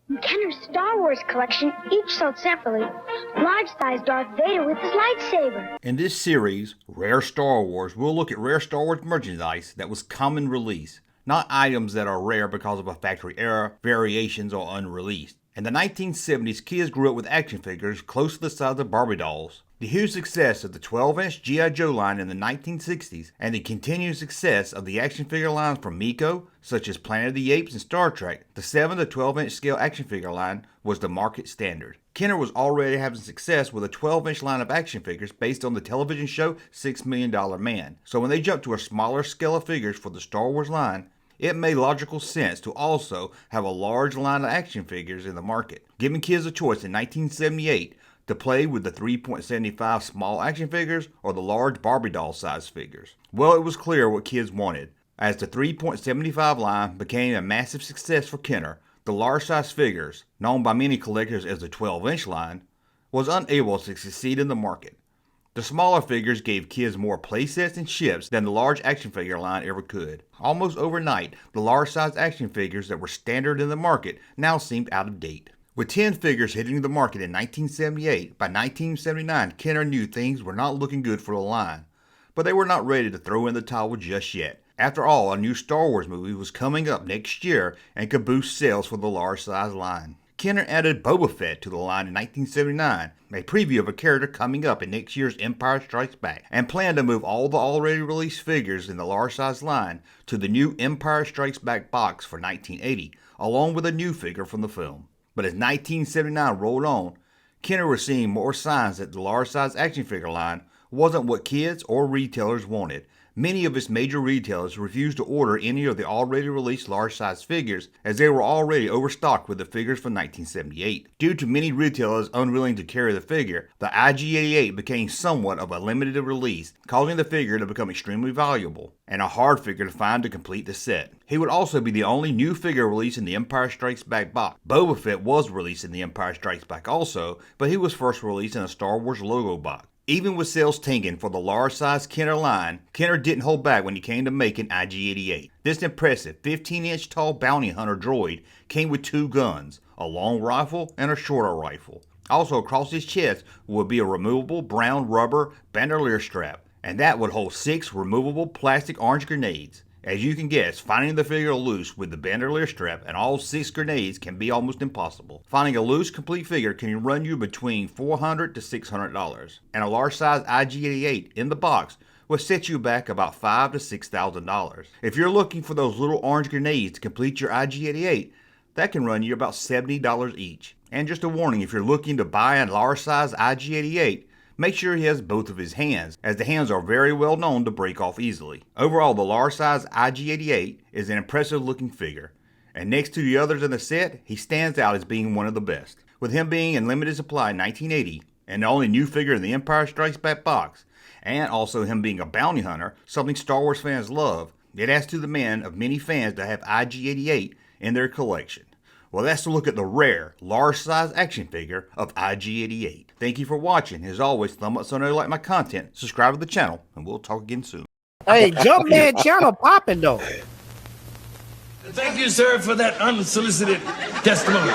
In Kenner's Star Wars collection, each sold separately, large-sized Darth Vader with his lightsaber. In this series, Rare Star Wars, we'll look at rare Star Wars merchandise that was common release, not items that are rare because of a factory error, variations, or unreleased. In the 1970s, kids grew up with action figures close to the size of Barbie dolls. The huge success of the 12-inch G.I. Joe line in the 1960s and the continued success of the action figure lines from Miko, such as Planet of the Apes and Star Trek, the 7 to 12-inch scale action figure line was the market standard. Kenner was already having success with a 12-inch line of action figures based on the television show $6 Million Man, so when they jumped to a smaller scale of figures for the Star Wars line, it made logical sense to also have a large line of action figures in the market, giving kids a choice in 1978 to play with the 3.75 small action figures or the large Barbie doll size figures. Well, it was clear what kids wanted. As the 3.75 line became a massive success for Kenner, the large size figures, known by many collectors as the 12-inch line, was unable to succeed in the market. The smaller figures gave kids more playsets and ships than the large action figure line ever could. Almost overnight, the large size action figures that were standard in the market now seemed out of date. With 10 figures hitting the market in 1978, by 1979 Kenner knew things were not looking good for the line. But they were not ready to throw in the towel just yet. After all, a new Star Wars movie was coming up next year and could boost sales for the large size line. Kenner added Boba Fett to the line in 1979, a preview of a character coming up in next year's Empire Strikes Back, and planned to move all the already released figures in the large size line to the new Empire Strikes Back box for 1980, along with a new figure from the film. But as 1979 rolled on, Kenner was seeing more signs that the large size action figure line wasn't what kids or retailers wanted. Many of its major retailers refused to order any of the already released large size figures as they were already overstocked with the figures from 1978. Due to many retailers unwilling to carry the figure, the IG-88 became somewhat of a limited release, causing the figure to become extremely valuable and a hard figure to find to complete the set. He would also be the only new figure released in the Empire Strikes Back box. Boba Fett was released in the Empire Strikes Back also, but he was first released in a Star Wars logo box. Even with sales tanking for the large-size Kenner line, Kenner didn't hold back when he came to making IG-88. This impressive 15-inch tall bounty hunter droid came with 2 guns, a long rifle and a shorter rifle. Also across his chest would be a removable brown rubber bandolier strap, and that would hold 6 removable plastic orange grenades. As you can guess, finding the figure loose with the bandolier strap and all 6 grenades can be almost impossible. Finding a loose, complete figure can run you between $400 to $600, and a large-size IG-88 in the box will set you back about $5,000 to $6,000. If you're looking for those little orange grenades to complete your IG-88, that can run you about $70 each. And just a warning, if you're looking to buy a large-size IG-88, make sure he has both of his hands, as the hands are very well known to break off easily. Overall, the large size IG-88 is an impressive looking figure, and next to the others in the set, he stands out as being one of the best. With him being in limited supply in 1980, and the only new figure in the Empire Strikes Back box, and also him being a bounty hunter, something Star Wars fans love, it adds to the demand of many fans to have IG-88 in their collection. Well, that's a look at the rare, large-size action figure of IG-88. Thank you for watching. As always, thumb up so I know you like my content, subscribe to the channel, and we'll talk again soon. Hey, Junkman channel popping though. Thank you, sir, for that unsolicited testimony.